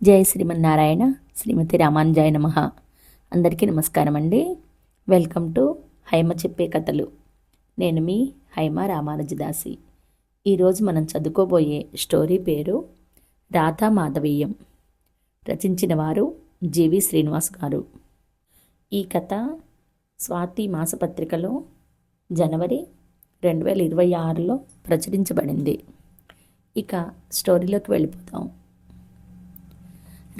జై శ్రీమన్నారాయణ. శ్రీమతి రామానుజాయ నమః. అందరికీ నమస్కారం అండి. వెల్కమ్ టు హైమ చెప్పే కథలు. నేను మీ హైమ రామానుజదాసి. ఈరోజు మనం చదువుకోబోయే స్టోరీ పేరు రాధా మాధవీయం. రచించిన వారు జీవి శ్రీనివాస్ గారు. ఈ కథ స్వాతి మాసపత్రికలో జనవరి 2026లో ప్రచురించబడింది. ఇక స్టోరీలోకి వెళ్ళిపోతాం.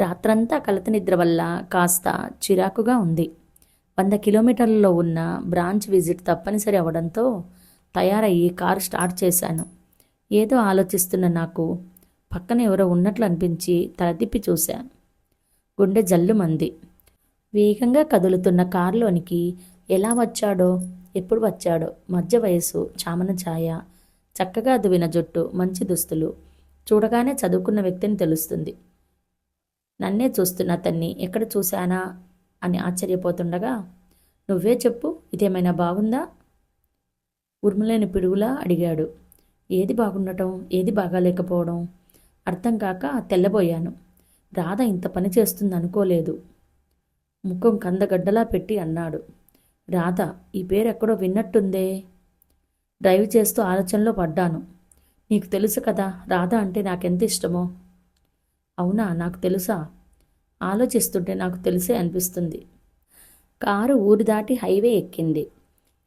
రాత్రంతా కలత నిద్ర వల్ల కాస్త చిరాకుగా ఉంది. 100 కిలోమీటర్లలో ఉన్న బ్రాంచ్ విజిట్ తప్పనిసరి అవడంతో తయారయ్యి కారు స్టార్ట్ చేశాను. ఏదో ఆలోచిస్తున్న నాకు పక్కన ఎవరో ఉన్నట్లు అనిపించి తలదిప్పి చూశాను. గుండె జల్లుమంది. వేగంగా కదులుతున్న కారులోనికి ఎలా వచ్చాడో, ఎప్పుడు వచ్చాడో, మధ్య వయసు, చామన ఛాయ, చక్కగా దువ్విన జుట్టు, మంచి దుస్తులు, చూడగానే చదువుకున్న వ్యక్తిని తెలుస్తుంది. నన్నే చూస్తున్న అతన్ని ఎక్కడ చూశానా అని ఆశ్చర్యపోతుండగా, నువ్వే చెప్పు, ఇదేమైనా బాగుందా? ఉర్ములేని పిడుగులా అడిగాడు. ఏది బాగుండటం, ఏది బాగాలేకపోవడం అర్థం కాక తెల్లబోయాను. రాధ ఇంత పని చేస్తుంది అనుకోలేదు. ముఖం కందగడ్డలా పెట్టి అన్నాడు. రాధ, ఈ పేరు ఎక్కడో విన్నట్టుందే. డ్రైవ్ చేస్తూ ఆలోచనలో పడ్డాను. నీకు తెలుసు కదా రాధ అంటే నాకెంత ఇష్టమో. అవునా, నాకు తెలుసా? ఆలోచిస్తుంటే నాకు తెలిసే అనిపిస్తుంది. కారు ఊరి దాటి హైవే ఎక్కింది.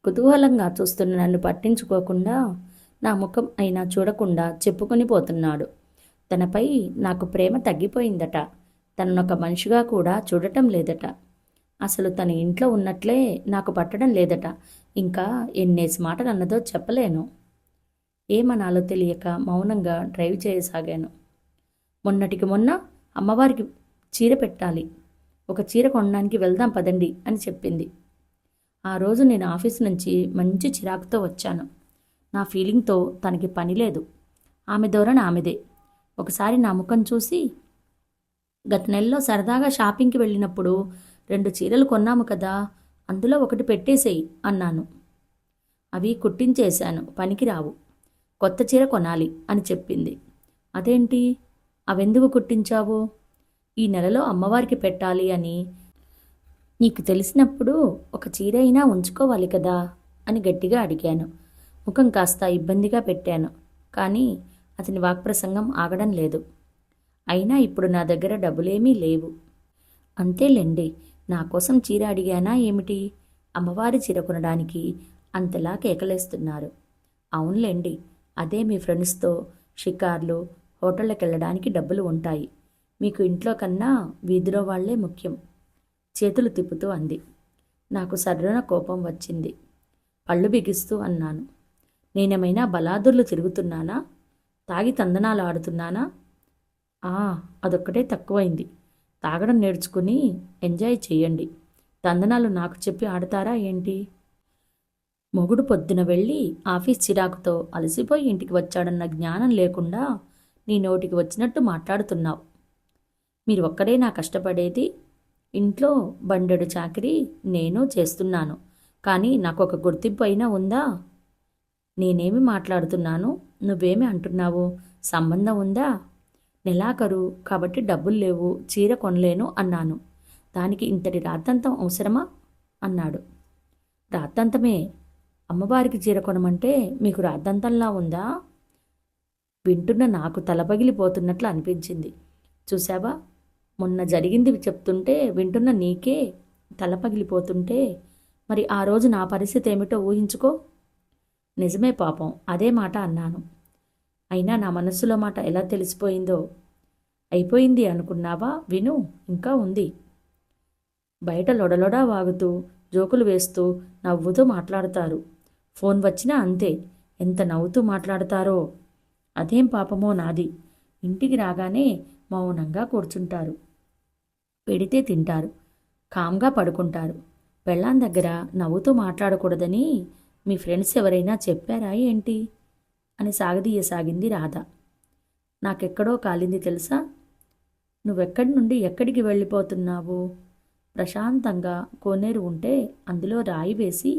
కుతూహలంగా చూస్తున్న నన్ను పట్టించుకోకుండా, నా ముఖం అయినా చూడకుండా చెప్పుకొని పోతున్నాడు. తనపై నాకు ప్రేమ తగ్గిపోయిందట. తననొక మనిషిగా కూడా చూడటం లేదట. అసలు తన ఇంట్లో ఉన్నట్లే నాకు పట్టడం లేదట. ఇంకా ఎన్నేసి మాటలు అన్నదో చెప్పలేను. ఏమనాలో తెలియక మౌనంగా డ్రైవ్ చేయసాగాను. మొన్నటికి మొన్న అమ్మవారికి చీర పెట్టాలి, ఒక చీర కొనడానికి వెళ్దాం పదండి అని చెప్పింది. ఆ రోజు నేను ఆఫీస్ నుంచి మంచి చిరాకుతో వచ్చాను. నా ఫీలింగ్తో తనకి పని లేదు. ఆమె ధోరణి ఆమెదే. ఒకసారి నా ముఖం చూసి, గత నెలలో సరదాగా షాపింగ్కి వెళ్ళినప్పుడు 2 చీరలు కొన్నాము కదా, అందులో ఒకటి పెట్టేసేయి అన్నాను. అవి కుట్టించేశాను, పనికి రావు. కొత్త చీర కొనాలి అని చెప్పింది. అదేంటి, అవెందుకు కుట్టించావు? ఈ నెలలో అమ్మవారికి పెట్టాలి అని. నీకు తెలిసినప్పుడు ఒక చీర అయినా ఉంచుకోవాలి కదా అని గట్టిగా అడిగాను. ముఖం కాస్త ఇబ్బందిగా పెట్టాను. కానీ అతని వాక్ప్రసంగం ఆగడం లేదు. అయినా ఇప్పుడు నా దగ్గర డబ్బులేమీ లేవు. అంతేలేండి, నా కోసం చీర అడిగానా ఏమిటి? అమ్మవారి చీర కొనడానికి అంతలా కేకలేస్తున్నారు. అవునులేండి, అదే మీ ఫ్రెండ్స్తో షికార్లు, హోటళ్ళకి వెళ్ళడానికి డబ్బులు ఉంటాయి. మీకు ఇంట్లో కన్నా వీధిలో వాళ్లే ముఖ్యం. చేతులు తిప్పుతూ అంది. నాకు సర్రున కోపం వచ్చింది. పళ్ళు బిగిస్తూ అన్నాను. నేనేమైనా బలాదుర్లు తిరుగుతున్నానా? తాగి తందనాలు ఆడుతున్నానా? అదొక్కటే తక్కువైంది. తాగడం నేర్చుకుని ఎంజాయ్ చెయ్యండి. తందనాలు నాకు చెప్పి ఆడతారా ఏంటి? మొగుడు పొద్దున వెళ్ళి ఆఫీస్ చిరాకుతో అలసిపోయి ఇంటికి వచ్చాడన్న జ్ఞానం లేకుండా నీ నోటికి వచ్చినట్టు మాట్లాడుతున్నావు. మీరు ఒక్కడే నా కష్టపడేది. ఇంట్లో బండెడు చాకిరీ నేను చేస్తున్నాను. కానీ నాకు ఒక గుర్తింపు అయినా ఉందా? నేనేమి మాట్లాడుతున్నాను, నువ్వేమి అంటున్నావు? సంబంధం ఉందా? నెలాఖరు కాబట్టి డబ్బులు లేవు, చీర కొనలేను అన్నాను. దానికి ఇంతటి రాద్దంతం అవసరమా అన్నాడు. రాద్దంతమే. అమ్మవారికి చీర కొనమంటే మీకు రాద్దంతంలా ఉందా? వింటున్న నాకు తలపగిలిపోతున్నట్లు అనిపించింది. చూసావా, మొన్న జరిగింది చెప్తుంటే వింటున్న నీకే తలపగిలిపోతుంటే మరి ఆ రోజు నా పరిస్థితి ఏమిటో ఊహించుకో. నిజమే పాపం, అదే మాట అన్నాను. అయినా నా మనస్సులో మాట ఎలా తెలిసిపోయిందో. అయిపోయింది అనుకున్నావా? విను, ఇంకా ఉంది. బయట లొడలొడా వాగుతూ, జోకులు వేస్తూ, నవ్వుతూ మాట్లాడతారు. ఫోన్ వచ్చినా అంతే, ఎంత నవ్వుతూ మాట్లాడతారో. అదేం పాపమో నాది. ఇంటికి రాగానే మౌనంగా కూర్చుంటారు. పెడితే తింటారు, కామ్గా పడుకుంటారు. పెళ్ళాం దగ్గర నవ్వుతూ మాట్లాడకూడదని మీ ఫ్రెండ్స్ ఎవరైనా చెప్పారా ఏంటి అని సాగదీయసాగింది రాధ. నాకెక్కడో కాలింది తెలుసా? నువ్వెక్కడి నుండి ఎక్కడికి వెళ్ళిపోతున్నావు? ప్రశాంతంగా కోనేరు ఉంటే అందులో రాయి వేసి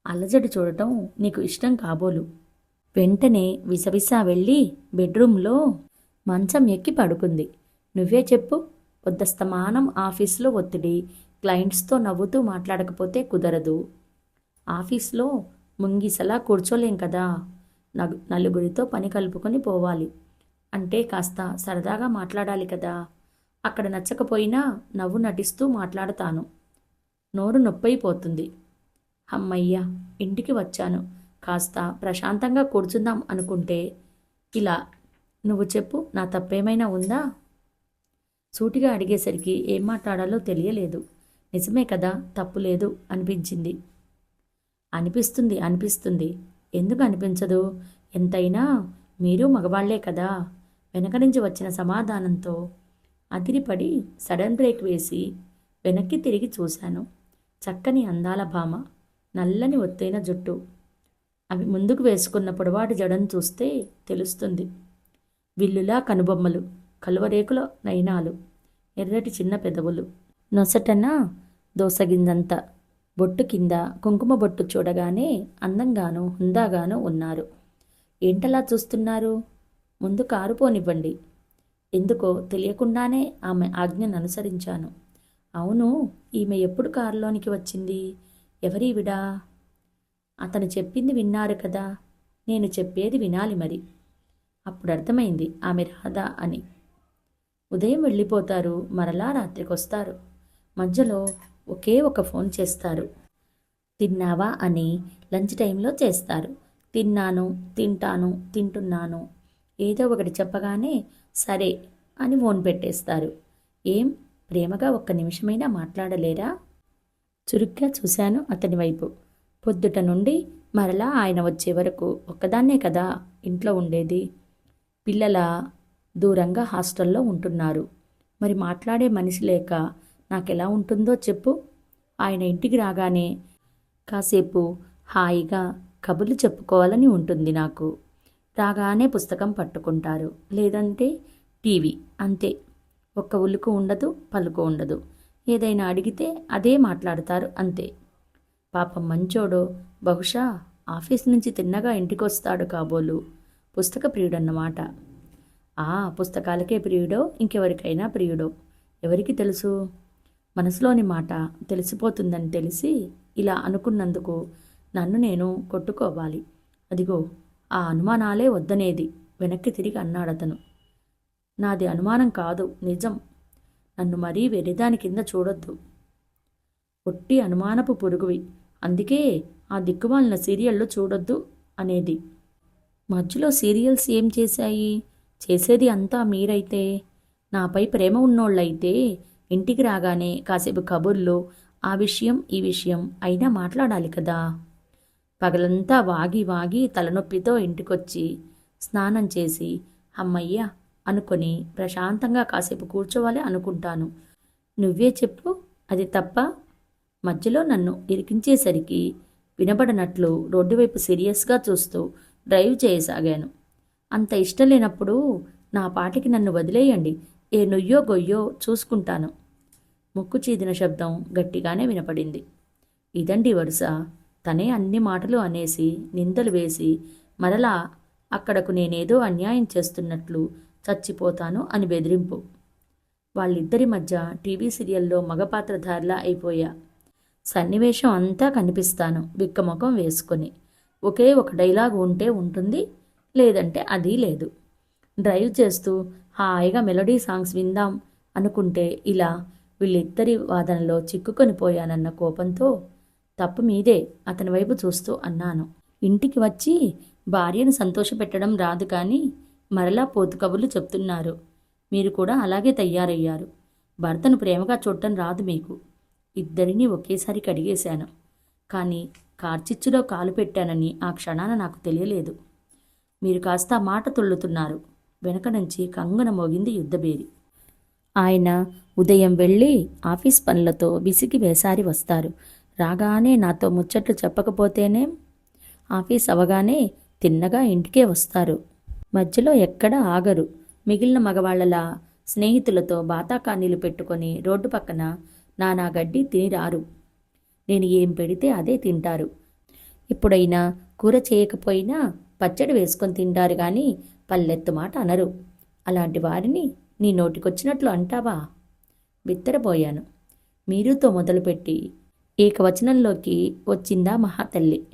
అలజడి చూడటం నీకు ఇష్టం కాబోలు. వెంటనే విసవిసా వెళ్ళి బెడ్రూమ్లో మంచం ఎక్కి పడుకుంది. నువ్వే చెప్పు. పొద్దస్తమానం ఆఫీస్లో ఒత్తిడి, క్లయింట్స్తో నవ్వుతూ మాట్లాడకపోతే కుదరదు. ఆఫీస్లో ముంగిసలా కూర్చోలేం కదా. నలుగురితో పని కలుపుకొని పోవాలి అంటే కాస్త సరదాగా మాట్లాడాలి కదా. అక్కడ నచ్చకపోయినా నవ్వు నటిస్తూ మాట్లాడతాను. నోరు నొప్పైపోతుంది. అమ్మయ్య, ఇంటికి వచ్చాను, కాస్త ప్రశాంతంగా కూర్చుందాం అనుకుంటే ఇలా. నువ్వు చెప్పు, నా తప్పేమైనా ఉందా? సూటిగా అడిగేసరికి ఏం మాట్లాడాలో తెలియలేదు. నిజమే కదా, తప్పు లేదు అనిపించింది. అనిపిస్తుంది. ఎందుకు అనిపించదు? ఎంతైనా మీరు మగవాళ్లే కదా. వెనక నుంచి వచ్చిన సమాధానంతో అదిరిపడి సడన్ బ్రేక్ వేసి వెనక్కి తిరిగి చూశాను. చక్కని అందాల భామ, నల్లని ఒత్తైన జుట్టు. అవి ముందుకు వేసుకున్న పొడవాటి జడను చూస్తే తెలుస్తుంది. విల్లులా కనుబొమ్మలు, కలువరేకుల నయనాలు, ఎర్రటి చిన్న పెదవులు, నొసటన దోసగిందంత బొట్టు కింద కుంకుమ బొట్టు చూడగానే అందంగానూ హుందాగానూ ఉన్నారు. ఏంటలా చూస్తున్నారు? ముందు కారు పోనివ్వండి. ఎందుకో తెలియకుండానే ఆమె ఆజ్ఞను అనుసరించాను. అవును, ఈమె ఎప్పుడు కారులోనికి వచ్చింది? ఎవరీవిడా? అతను చెప్పింది విన్నారు కదా, నేను చెప్పేది వినాలి మరి. అప్పుడు అర్థమైంది ఆమె రాధా అని. ఉదయం వెళ్ళిపోతారు, మరలా రాత్రికొస్తారు. మధ్యలో ఒకే ఒక ఫోన్ చేస్తారు. తిన్నావా అని లంచ్ టైంలో చేస్తారు. తిన్నాను, తింటాను, తింటున్నాను ఏదో ఒకటి చెప్పగానే సరే అని ఫోన్ పెట్టేస్తారు. ఏం ప్రేమగా ఒక్క నిమిషమైనా మాట్లాడలేరా? చురుగ్గా చూశాను అతని వైపు. పొద్దుట నుండి మరలా ఆయన వచ్చే వరకు ఒక్కదాన్నే కదా ఇంట్లో ఉండేది. పిల్లల దూరంగా హాస్టల్లో ఉంటున్నారు. మరి మాట్లాడే మనిషి లేక నాకెలా ఉంటుందో చెప్పు. ఆయన ఇంటికి రాగానే కాసేపు హాయిగా కబుర్లు చెప్పుకోవాలని ఉంటుంది నాకు. రాగానే పుస్తకం పట్టుకుంటారు, లేదంటే టీవీ, అంతే. ఒక్క ఉలుకు ఉండదు, పలుకు ఉండదు. ఏదైనా అడిగితే అదే మాట్లాడతారు, అంతే. పాపం మంచోడో, బహుశా ఆఫీస్ నుంచి తిన్నగా ఇంటికొస్తాడు కాబోలు. పుస్తక ప్రియుడన్నమాట. పుస్తకాలకే ప్రియుడో ఇంకెవరికైనా ప్రియుడో ఎవరికి తెలుసు? మనసులోని మాట తెలిసిపోతుందని తెలిసి ఇలా అనుకున్నందుకు నన్ను నేను కొట్టుకోవాలి. అదిగో ఆ అనుమానాలే వద్దనేది వెనక్కి తిరిగి అన్నాడతను. నాది అనుమానం కాదు, నిజం. నన్ను మరీ వెర్రిదాని కింద చూడొద్దు. ఒట్టి అనుమానపు పురుగువి. అందుకే ఆ దిక్కుమాలిన సీరియళ్ళు చూడొద్దు అనేది. మధ్యలో సీరియల్స్ ఏం చేశాయి? చేసేది అంతా మీరైతే. నాపై ప్రేమ ఉన్నోళ్ళైతే ఇంటికి రాగానే కాసేపు కబుర్లు, ఆ విషయం ఈ విషయం అయినా మాట్లాడాలి కదా. పగలంతా వాగి వాగి తలనొప్పితో ఇంటికొచ్చి స్నానం చేసి అమ్మయ్య అనుకొని ప్రశాంతంగా కాసేపు కూర్చోవాలి అనుకుంటాను. నువ్వే చెప్పు, అది తప్ప? మధ్యలో నన్ను ఇరికించేసరికి వినబడనట్లు రోడ్డువైపు సీరియస్గా చూస్తూ డ్రైవ్ చేయసాగాను. అంత ఇష్టం లేనప్పుడు నా పాటికి నన్ను వదిలేయండి, ఏ నుయ్యో గొయ్యో చూసుకుంటాను. ముక్కు చీదిన శబ్దం గట్టిగానే వినపడింది. ఇదండి వరుస. తనే అన్ని మాటలు అనేసి నిందలు వేసి మరలా అక్కడకు నేనేదో అన్యాయం చేస్తున్నట్లు చచ్చిపోతాను అని బెదిరింపు. వాళ్ళిద్దరి మధ్య టీవీ సీరియల్లో మగపాత్రధారిలా అయిపోయా. సన్నివేశం అంతా కనిపిస్తాను బిక్కముఖం వేసుకొని. ఒకే ఒక డైలాగ్ ఉంటే ఉంటుంది, లేదంటే అది లేదు. డ్రైవ్ చేస్తూ హాయిగా మెలోడీ సాంగ్స్ విందాం అనుకుంటే ఇలా వీళ్ళిద్దరి వాదనలో చిక్కుకొని పోయానన్న కోపంతో తప్పు మీదే అతని వైపు చూస్తూ అన్నాను. ఇంటికి వచ్చి భార్యను సంతోషపెట్టడం రాదు కానీ మరలా పోతు కబుర్లు చెప్తున్నారు. మీరు కూడా అలాగే తయారయ్యారు. భర్తను ప్రేమగా చూడటం రాదు మీకు. ఇద్దరినీ ఒకేసారి కడిగేశాను. కానీ కార్చిచ్చులో కాలు పెట్టానని ఆ క్షణాన నాకు తెలియలేదు. మీరు కాస్త మాట తుళ్ళుతున్నారు. వెనక నుంచి కంగున మోగింది యుద్ధబేరి. ఆయన ఉదయం వెళ్ళి ఆఫీస్ పనులతో విసిగి వేసారి వస్తారు. రాగానే నాతో ముచ్చట్లు చెప్పకపోతేనేం? ఆఫీస్ అవగానే తిన్నగా ఇంటికే వస్తారు. మధ్యలో ఎక్కడ ఆగరు. మిగిలిన మగవాళ్లలా స్నేహితులతో బాతాకానీలు పెట్టుకొని రోడ్డు పక్కన నానా గడ్డి తినిరారు. నేను ఏం పెడితే అదే తింటారు. ఎప్పుడైనా కూర చేయకపోయినా పచ్చడి వేసుకొని తింటారు కానీ పల్లెత్తు మాట అనరు. అలాంటి వారిని నీ నోటికొచ్చినట్లు అంటావా? బిత్తరపోయాను. మీరుతో మొదలుపెట్టి ఏకవచనంలోకి వచ్చిందా మహాతల్లి.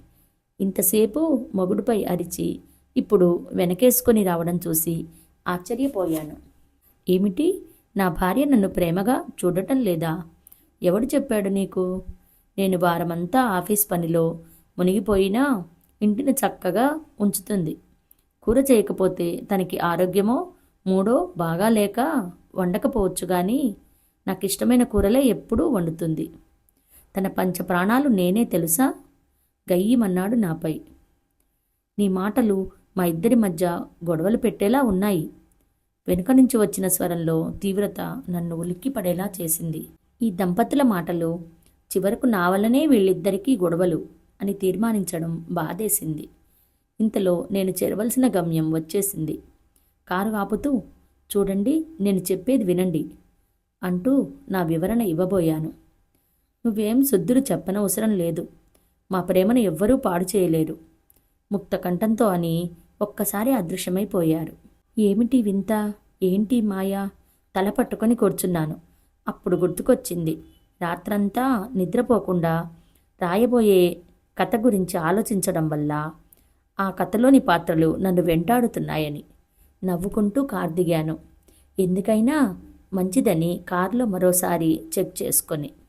ఇంతసేపు మొగుడుపై అరిచి ఇప్పుడు వెనకేసుకొని రావడం చూసి ఆశ్చర్యపోయాను. ఏమిటి, నా భార్య నన్ను ప్రేమగా చూడటం లేదా? ఎవడు చెప్పాడు నీకు? నేను వారమంతా ఆఫీస్ పనిలో మునిగిపోయినా ఇంటిని చక్కగా ఉంచుతుంది. కూర చేయకపోతే తనకి ఆరోగ్యమో మూడో బాగా లేక వండకపోవచ్చు కానీ నాకిష్టమైన కూరలే ఎప్పుడూ వండుతుంది. తన పంచ ప్రాణాలు నేనే తెలుసా? గయ్యమన్నాడు నాపై. నీ మాటలు మా ఇద్దరి మధ్య గొడవలు పెట్టేలా ఉన్నాయి. వెనుక నుంచి వచ్చిన స్వరంలో తీవ్రత నన్ను ఉలిక్కిపడేలా చేసింది. ఈ దంపతుల మాటలు చివరకు నా వల్లనే వీళ్ళిద్దరికీ గొడవలు అని తీర్మానించడం బాధేసింది. ఇంతలో నేను చేరవలసిన గమ్యం వచ్చేసింది. కారు ఆపుతూ, చూడండి, నేను చెప్పేది వినండి అంటూ నా వివరణ ఇవ్వబోయాను. నువ్వేం శుద్ధులు చెప్పనవసరం లేదు. మా ప్రేమను ఎవ్వరూ పాడు చేయలేరు ముక్త కంఠంతో అని ఒక్కసారి అదృశ్యమైపోయారు. ఏమిటి వింత, ఏంటి మాయా? తల పట్టుకొని కూర్చున్నాను. అప్పుడు గుర్తుకొచ్చింది. రాత్రంతా నిద్రపోకుండా రాయబోయే కథ గురించి ఆలోచించడం వల్ల ఆ కథలోని పాత్రలు నన్ను వెంటాడుతున్నాయని. నవ్వుకుంటూ కారు దిగాను. ఎందుకైనా మంచిదని కారులో మరోసారి చెక్ చేసుకొని